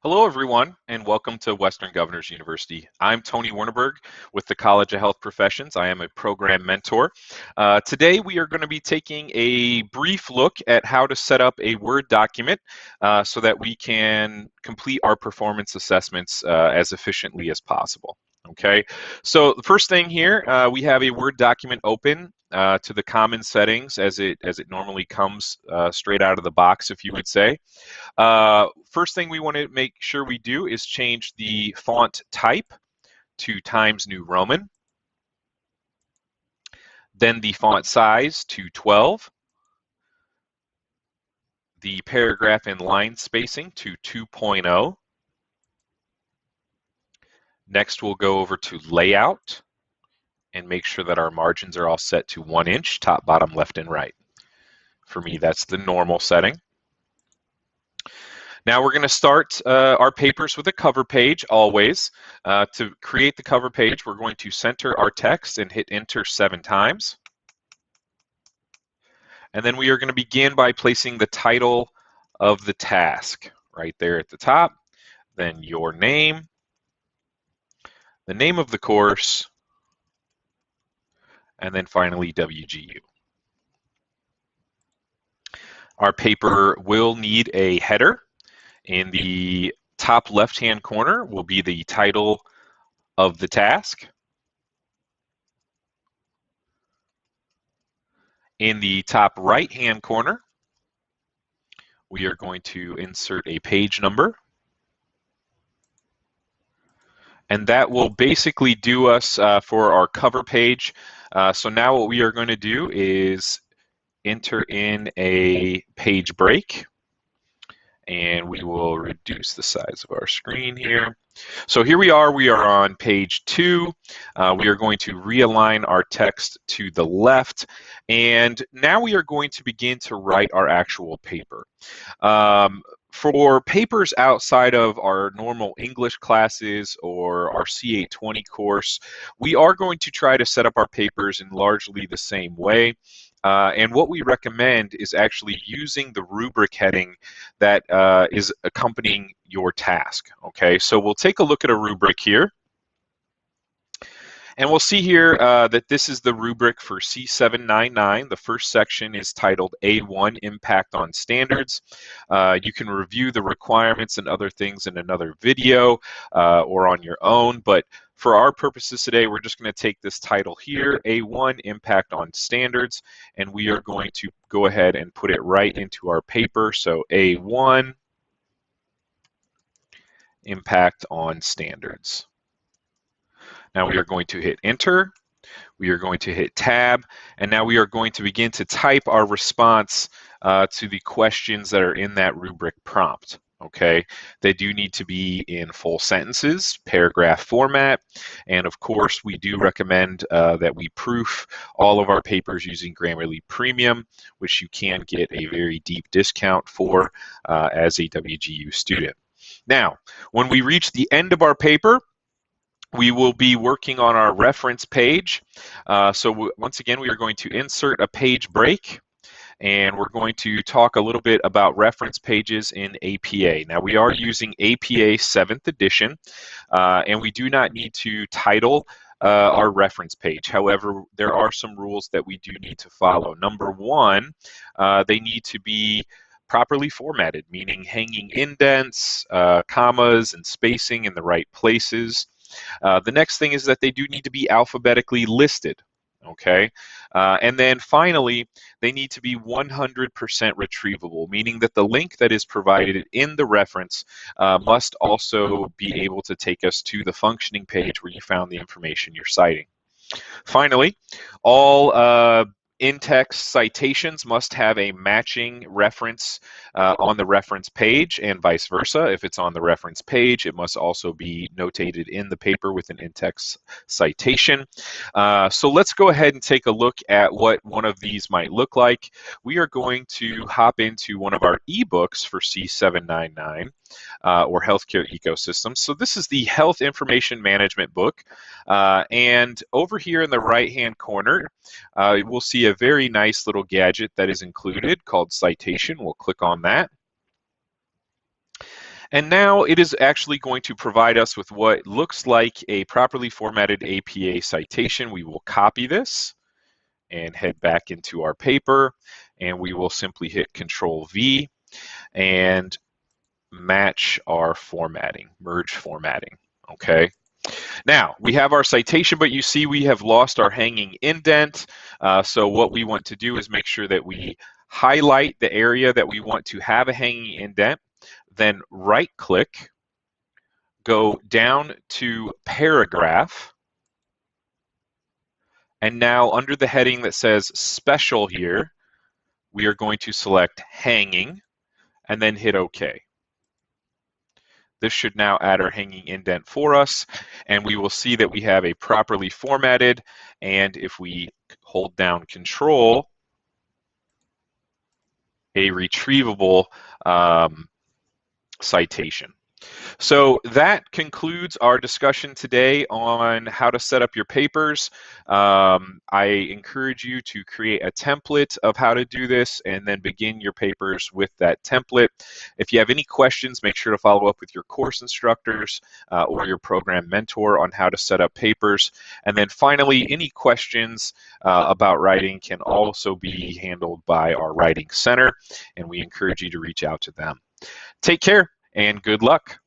Hello, everyone, and welcome to Western Governors University. I'm Tony Werneberg with the College of Health Professions. I am a program mentor. Today, we are going to be taking a brief look at how to set up a Word document so that we can complete our performance assessments as efficiently as possible. Okay, so the first thing here, we have a Word document open to the common settings as it normally comes straight out of the box, if you would say. First thing we want to make sure we do is change the font type to Times New Roman, then the font size to 12, the paragraph and line spacing to 2.0. Next, we'll go over to Layout and make sure that our margins are all set to 1 inch, top, bottom, left, and right. For me, that's the normal setting. Now we're going to start our papers with a cover page always. To create the cover page, we're going to center our text and hit Enter 7 times. And then we are going to begin by placing the title of the task right there at the top, then your name, the name of the course, and then finally WGU. Our paper will need a header. In the top left-hand corner will be the title of the task. In the top right-hand corner, we are going to insert a page number. And that will basically do us for our cover page. So now what we are going to do is enter in a page break. And we will reduce the size of our screen here. So here we are on page 2. We are going to realign our text to the left, and now we are going to begin to write our actual paper. For papers outside of our normal English classes or our C820 course, we are going to try to set up our papers in largely the same way. And what we recommend is actually using the rubric heading that is accompanying your task. Okay, so we'll take a look at a rubric here. And we'll see here that this is the rubric for C799. The first section is titled A1, Impact on Standards. You can review the requirements and other things in another video or on your own, but for our purposes today, we're just going to take this title here, A1, Impact on Standards, and we are going to go ahead and put it right into our paper. So A1, Impact on Standards. Now we are going to hit Enter, we are going to hit Tab, and now we are going to begin to type our response to the questions that are in that rubric prompt. Okay, they do need to be in full sentences, paragraph format, and of course we do recommend that we proof all of our papers using Grammarly Premium, which you can get a very deep discount for as a WGU student. Now, when we reach the end of our paper, we will be working on our reference page. Once again, we are going to insert a page break, and we're going to talk a little bit about reference pages in APA. Now, we are using APA 7th edition, and we do not need to title our reference page. However, there are some rules that we do need to follow. Number 1, they need to be properly formatted, meaning hanging indents, commas, and spacing in the right places. The next thing is that they do need to be alphabetically listed. Okay, and then finally, they need to be 100% retrievable, meaning that the link that is provided in the reference must also be able to take us to the functioning page where you found the information you're citing. Finally, all in-text citations must have a matching reference on the reference page, and vice versa. If it's on the reference page, it must also be notated in the paper with an in-text citation. So let's go ahead and take a look at what one of these might look like. We are going to hop into one of our ebooks for C799. Or healthcare ecosystems. So this is the Health Information Management book, and over here in the right-hand corner, we'll see a very nice little gadget that is included called Citation. We'll click on that. And now it is actually going to provide us with what looks like a properly formatted APA citation. We will copy this and head back into our paper, and we will simply hit Control V and match our formatting, merge formatting, okay? Now, we have our citation, but you see we have lost our hanging indent. So what we want to do is make sure that we highlight the area that we want to have a hanging indent, then right-click, go down to Paragraph, and now under the heading that says Special here, we are going to select Hanging, and then hit OK. This should now add our hanging indent for us, and we will see that we have a properly formatted, and if we hold down Control, a retrievable citation. So that concludes our discussion today on how to set up your papers. I encourage you to create a template of how to do this and then begin your papers with that template. If you have any questions, make sure to follow up with your course instructors or your program mentor on how to set up papers. And then finally, any questions about writing can also be handled by our Writing Center, and we encourage you to reach out to them. Take care and good luck.